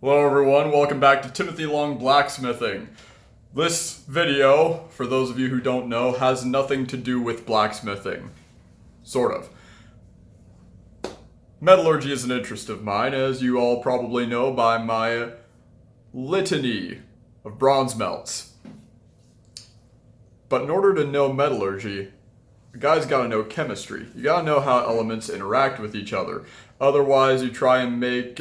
Hello everyone, welcome back to Timothy Long Blacksmithing. This video, for those of you who don't know, has nothing to do with blacksmithing. Sort of. Metallurgy is an interest of mine, as you all probably know by my litany of bronze melts. But in order to know metallurgy, a guy's gotta know chemistry. You gotta know how elements interact with each other. Otherwise, you try and make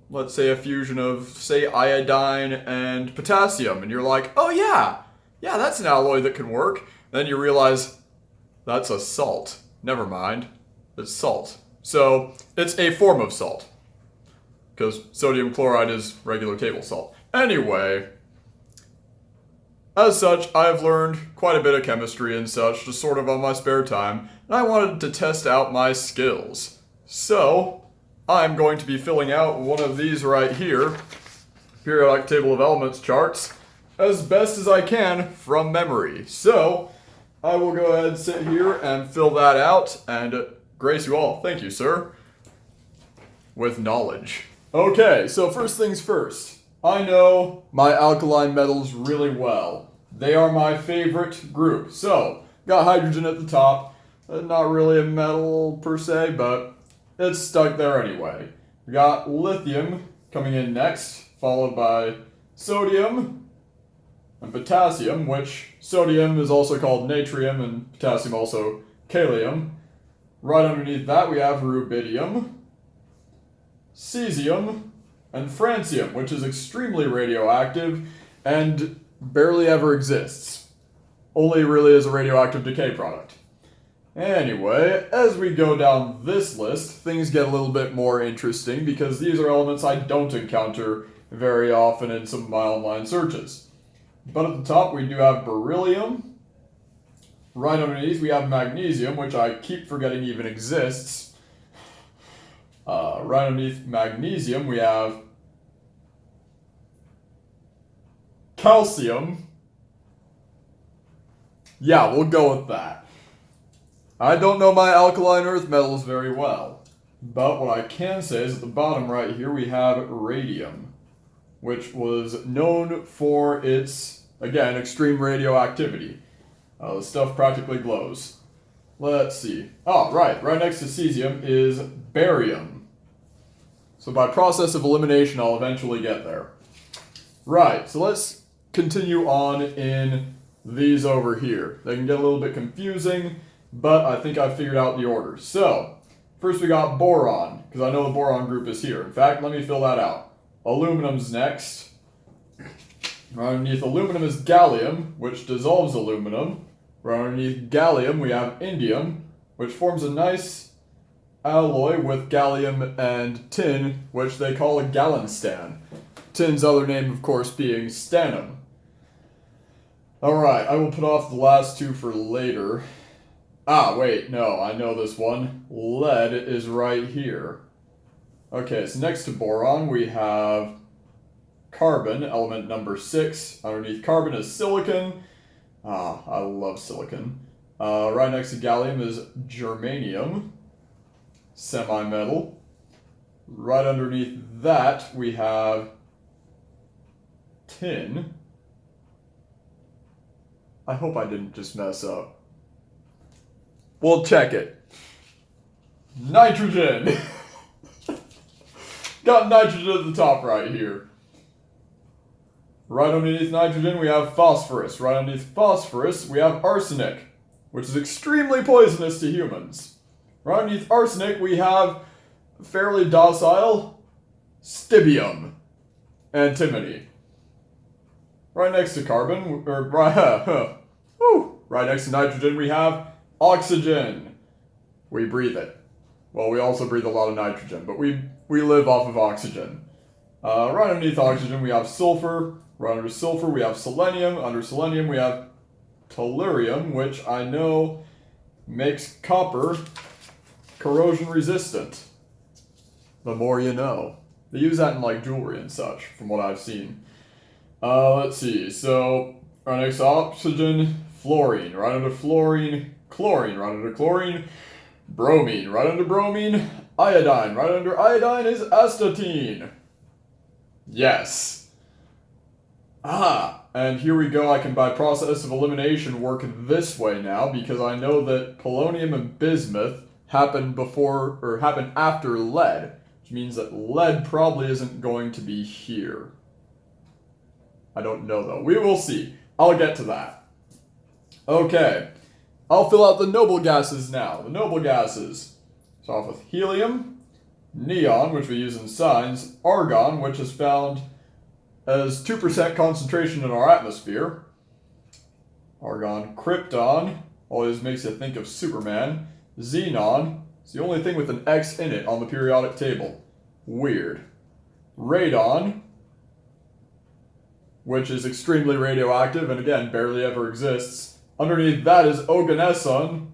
let's say a fusion of, say, iodine and potassium, and you're like, oh yeah, that's an alloy that can work. Then you realize that's a salt. Never mind, it's salt. So it's a form of salt, because sodium chloride is regular table salt. Anyway, as such, I've learned quite a bit of chemistry and such, just sort of on my spare time, and I wanted to test out my skills. So I'm going to be filling out one of these right here, periodic table of elements charts, as best as I can from memory. So I will go ahead and sit here and fill that out and grace you all, thank you sir, with knowledge. Okay, so first things first, I know my alkaline metals really well. They are my favorite group. So, got hydrogen at the top, not really a metal per se, but it's stuck there anyway. We got lithium coming in next, followed by sodium and potassium, which sodium is also called natrium and potassium also kalium. Right underneath that we have rubidium, cesium, and francium, which is extremely radioactive and barely ever exists. Only really is a radioactive decay product. Anyway, as we go down this list, things get a little bit more interesting because these are elements I don't encounter very often in some of my online searches. But at the top we do have beryllium. Right underneath we have magnesium, which I keep forgetting even exists. Right underneath magnesium we have calcium. Yeah, we'll go with that. I don't know my alkaline earth metals very well, but what I can say is at the bottom right here we have radium, which was known for its, again, extreme radioactivity. The stuff practically glows. Let's see. Oh, right next to cesium is barium. So by process of elimination I'll eventually get there. Right, so let's continue on in these over here. They can get a little bit confusing, but I think I figured out the order. So, first we got boron, because I know the boron group is here. In fact, let me fill that out. Aluminum's next. Right underneath aluminum is gallium, which dissolves aluminum. Right underneath gallium we have indium, which forms a nice alloy with gallium and tin, which they call a gallenstan. Tin's other name, of course, being stannum. Alright, I will put off the last two for later. Ah, wait, no, I know this one. Lead is right here. Okay, so next to boron we have carbon, element number 6. Underneath carbon is silicon. Ah, I love silicon. Right next to gallium is germanium, semi-metal. Right underneath that we have tin. I hope I didn't just mess up. We'll check it. Nitrogen! Got nitrogen at the top right here. Right underneath nitrogen we have phosphorus. Right underneath phosphorus we have arsenic, which is extremely poisonous to humans. Right underneath arsenic we have fairly docile stibium, antimony. Right next to carbon, right next to nitrogen we have oxygen. We breathe it. Well, we also breathe a lot of nitrogen, but we live off of oxygen. Right underneath oxygen we have sulfur. Right under sulfur we have selenium. Under selenium we have tellurium, which I know makes copper corrosion resistant. The more you know. They use that in like jewelry and such, from what I've seen. Let's see, so right next to oxygen, fluorine. Right under fluorine, chlorine. Right under chlorine, bromine. Right under bromine, iodine. Right under iodine is astatine. Yes. Ah, and here we go. I can, by process of elimination, work this way now because I know that polonium and bismuth happened after lead, which means that lead probably isn't going to be here. I don't know though. We will see. I'll get to that. Okay. I'll fill out the noble gases now. The noble gases. Start off with helium, neon, which we use in signs, argon, which is found as 2% concentration in our atmosphere. Argon, krypton, always makes you think of Superman. Xenon, it's the only thing with an X in it on the periodic table. Weird. Radon, which is extremely radioactive and again, barely ever exists. Underneath that is oganesson.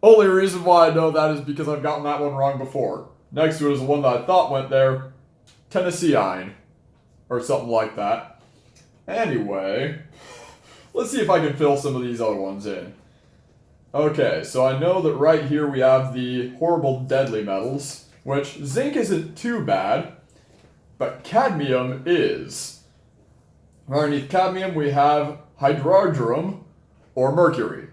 Only reason why I know that is because I've gotten that one wrong before. Next to it is the one that I thought went there, Tennesseeine, or something like that. Anyway, let's see if I can fill some of these other ones in. Okay, so I know that right here we have the horrible deadly metals, which zinc isn't too bad, but cadmium is. Underneath cadmium we have hydrargyrum, or mercury.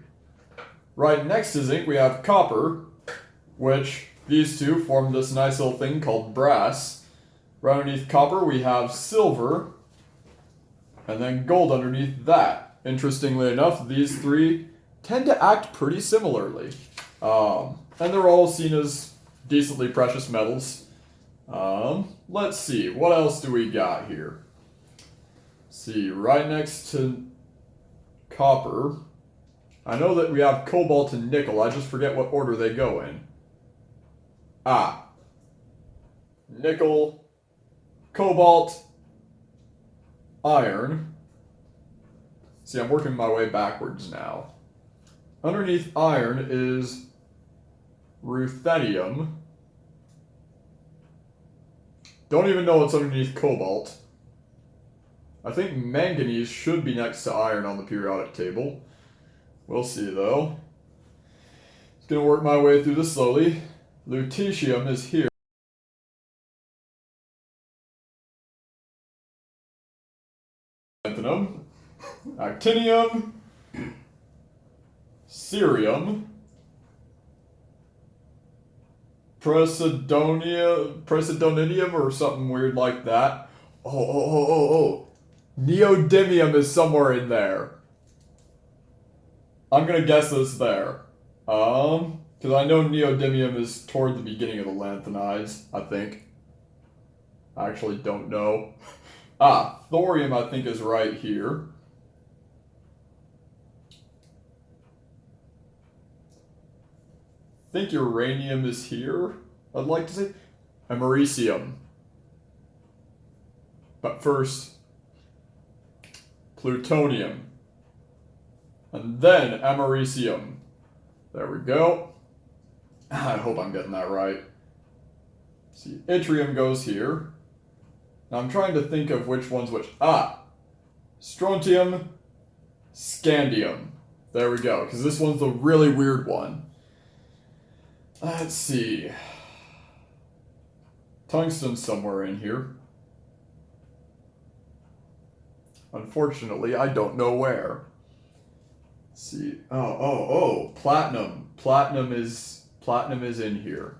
Right next to zinc we have copper, which these two form this nice little thing called brass. Right underneath copper we have silver, and then gold underneath that. Interestingly enough, these three tend to act pretty similarly. And they're all seen as decently precious metals. Let's see, what else do we got here? See, right next to copper, I know that we have cobalt and nickel, I just forget what order they go in. Ah. Nickel, cobalt, iron. See, I'm working my way backwards now. Underneath iron is ruthenium. Don't even know what's underneath cobalt. I think manganese should be next to iron on the periodic table. We'll see though. Just gonna work my way through this slowly. Lutetium is here. Lanthanum, actinium, cerium, praseodymium or something weird like that. Oh. Neodymium is somewhere in there. I'm gonna guess it's there. Because I know neodymium is toward the beginning of the lanthanides, I think. I actually don't know. Thorium I think is right here. I think uranium is here, I'd like to say. Americium. But first, plutonium. And then americium. There we go. I hope I'm getting that right. See, yttrium goes here. Now I'm trying to think of which one's which. Strontium, scandium. There we go, because this one's the really weird one. Let's see. Tungsten's somewhere in here. Unfortunately, I don't know where. Let's see. Platinum. Platinum is in here.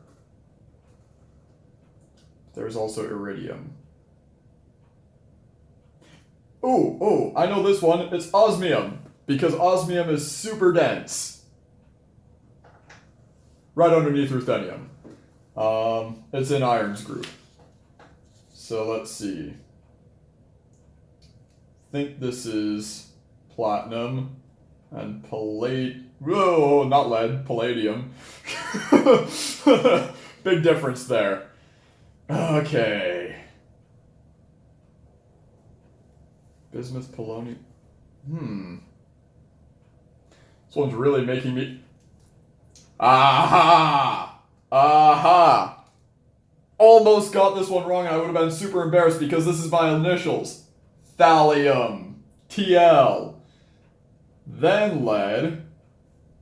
There's also iridium. I know this one. It's osmium, because osmium is super dense. Right underneath ruthenium. It's in iron's group. So let's see. I think this is platinum and not lead, palladium. Big difference there. Okay. Bismuth, polonium. This one's really making me... Aha! Almost got this one wrong. I would have been super embarrassed because this is my initials. Thallium. TL. Then lead.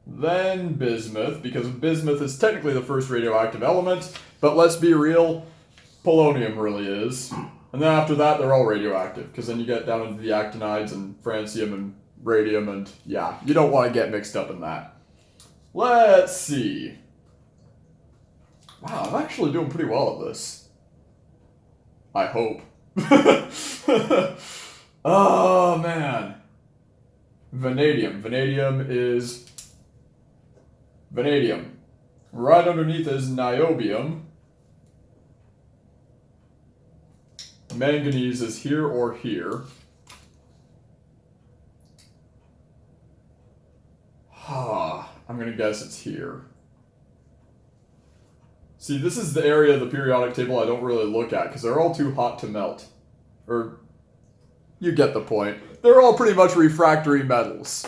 Then bismuth, because bismuth is technically the first radioactive element, but let's be real, polonium really is. And then after that, they're all radioactive, because then you get down into the actinides and francium and radium, and yeah, you don't want to get mixed up in that. Let's see. Wow, I'm actually doing pretty well at this. I hope. Oh, man. Vanadium. Vanadium is vanadium. Right underneath is niobium. Manganese is here or here. I'm gonna guess it's here. See, this is the area of the periodic table I don't really look at because they're all too hot to melt. Or, you get the point. They're all pretty much refractory metals.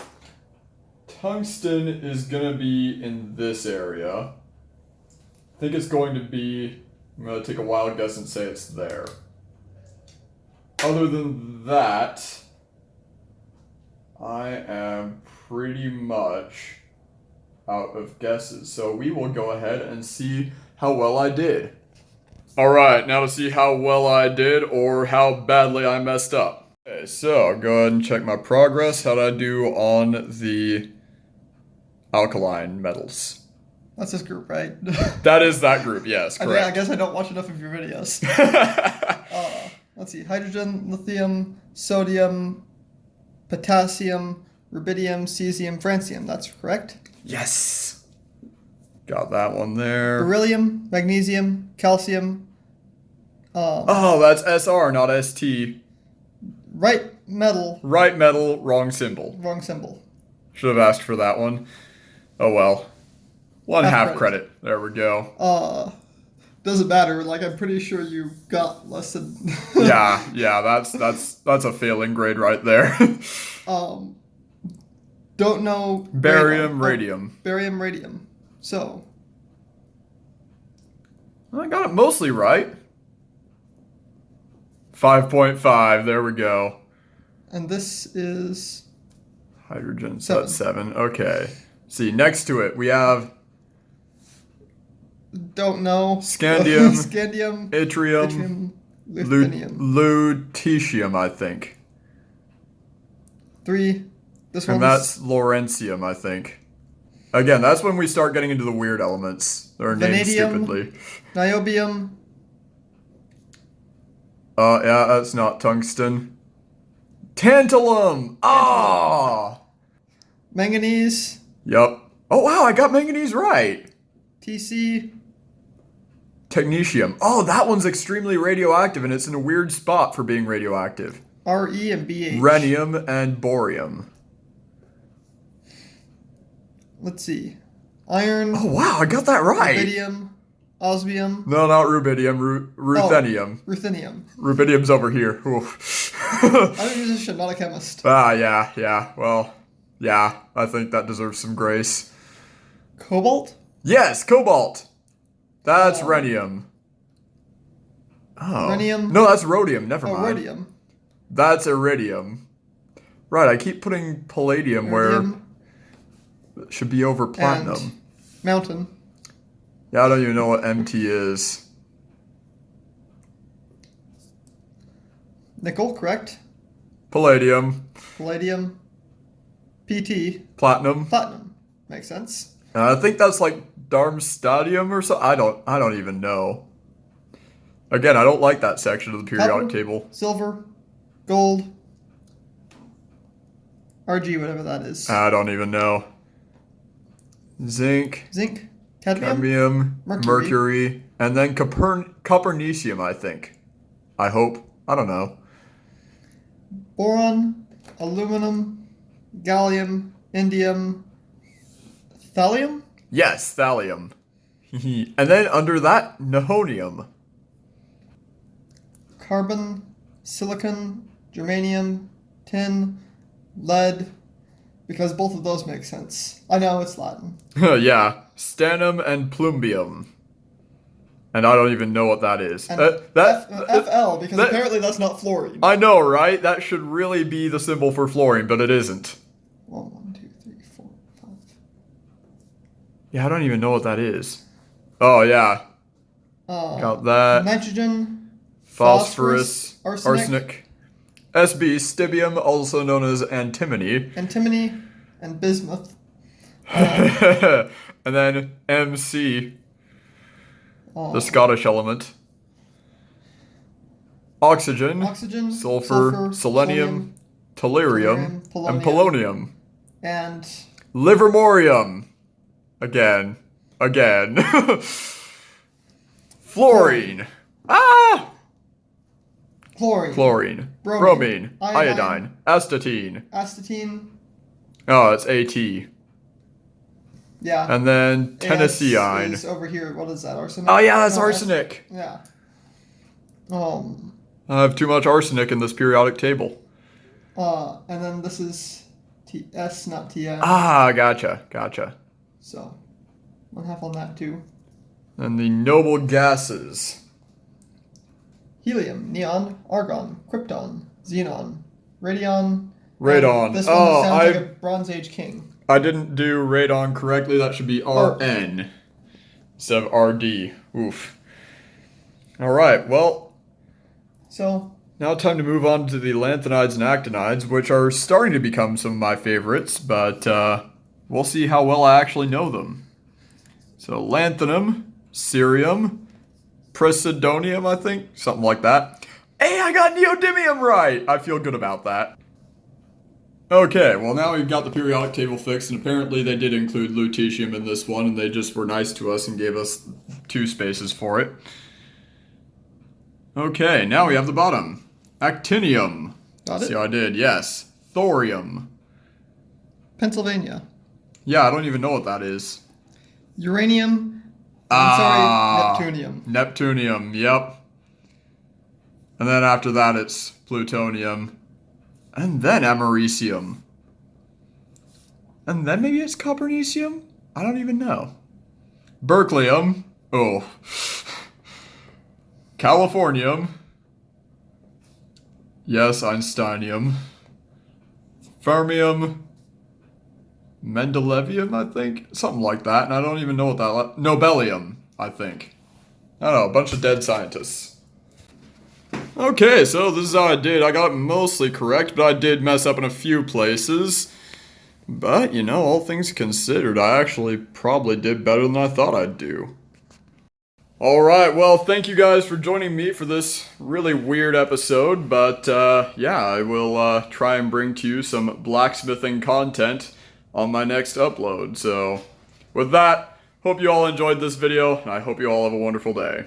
Tungsten is gonna be in this area. I think it's going to be, I'm gonna take a wild guess and say it's there. Other than that, I am pretty much out of guesses. So we will go ahead and see how well I did. Alright, now to see how well I did or how badly I messed up. Okay, so I'll go ahead and check my progress. How did I do on the alkaline metals? That's this group, right? That is that group, yes, correct. I guess I don't watch enough of your videos. Let's see, hydrogen, lithium, sodium, potassium, rubidium, cesium, francium. That's correct. Yes! Got that one there. Beryllium, magnesium, calcium. Oh, that's SR, not ST. Right metal. Right metal, wrong symbol. Wrong symbol. Should have asked for that one. Oh well. One half credit. There we go. Doesn't matter. Like, I'm pretty sure you got less than. yeah. That's a failing grade right there. Don't know. Barium, radium. Barium, radium. So. I got it mostly right. 5.5. There we go. And this is. Hydrogen. So that's 7. Okay. See, next to it we have. Don't know. Scandium. Scandium. Yttrium. Lutetium, I think. 3. This one. And that's Lawrencium, I think. Again, that's when we start getting into the weird elements. They're named stupidly. Niobium. Yeah, that's not tungsten. Tantalum! Ah! Manganese. Yep. Oh, wow, I got manganese right. TC. Technetium. Oh, that one's extremely radioactive, and it's in a weird spot for being radioactive. RE and BH. Rhenium and borium. Let's see. Iron. Oh, wow, I got that right. Rubidium. Osmium. No, not rubidium. Ruthenium. Oh, ruthenium. Rubidium's over here. I'm a musician, not a chemist. Yeah. Well, yeah, I think that deserves some grace. Cobalt? Yes, cobalt. That's rhenium. Oh. Rhenium? No, that's rhodium. Never mind. Rhodium. That's iridium. Right, I keep putting palladium Iridium. where it should be over platinum. And mountain. Yeah, I don't even know what MT is. Nickel, correct? Palladium. Palladium. PT. Platinum. Platinum. Makes sense. I think that's like Darmstadium or so. I don't even know. Again, I don't like that section of the periodic table. Silver. Gold. RG, whatever that is. I don't even know. Zinc. Zinc. Cadmium. Cadmium. Mercury. And then copernicium, I think. I hope. I don't know. Boron. Aluminum. Gallium. Indium. Thallium? Yes, thallium. And then under that, nihonium. Carbon, silicon, germanium, tin, lead, because both of those make sense. I know, it's Latin. Yeah, stannum and plumbium. And I don't even know what that is. And FL, because apparently that's not fluorine. I know, right? That should really be the symbol for fluorine, but it isn't. 1, 2, 3, 4, 5. Yeah, I don't even know what that is. Oh, yeah. Got that. Nitrogen. Phosphorus. arsenic, SB, stibium, also known as antimony. antimony, and bismuth. And then MC, the Scottish element. Oxygen, sulfur, selenium, tellurium, and polonium. And Livermorium. Again. Fluorine. Ah! Chlorine. Bromine. Iodine. Astatine. Astatine. Oh, it's AT. Yeah. And then Tennesseeine. Is over here. What is that? Arsenic? Oh, yeah, that's arsenic. Yeah. I have too much arsenic in this periodic table. And then this is TS, not TN. Ah, gotcha. So, 1/2 on that too. And the noble gases. Helium, neon, argon, krypton, xenon, radon. Radon. This one sounds like a Bronze Age king. I didn't do radon correctly. That should be RN instead of RD. Oof. All right. Well. So. Now time to move on to the lanthanides and actinides, which are starting to become some of my favorites, but we'll see how well I actually know them. So lanthanum, cerium, praseodymium, I think, something like that. Hey, I got neodymium right! I feel good about that. Okay, well now we've got the periodic table fixed, and apparently they did include lutetium in this one, and they just were nice to us and gave us 2 spaces for it. Okay, now we have the bottom. Actinium. Got it? See how I did? Yes. Thorium. Pennsylvania. Yeah, I don't even know what that is. Uranium. Neptunium. Neptunium, yep. And then after that it's plutonium. And then americium. And then maybe it's copernicium? I don't even know. Berkelium. Oh. Californium. Yes, Einsteinium. Fermium. Mendelevium, I think? Something like that, and I don't even know what that... Nobelium, I think. I don't know, a bunch of dead scientists. Okay, so this is how I did. I got it mostly correct, but I did mess up in a few places. But, you know, all things considered, I actually probably did better than I thought I'd do. Alright, well, thank you guys for joining me for this really weird episode, but, yeah, I will try and bring to you some blacksmithing content on my next upload. So, with that, hope you all enjoyed this video, and I hope you all have a wonderful day.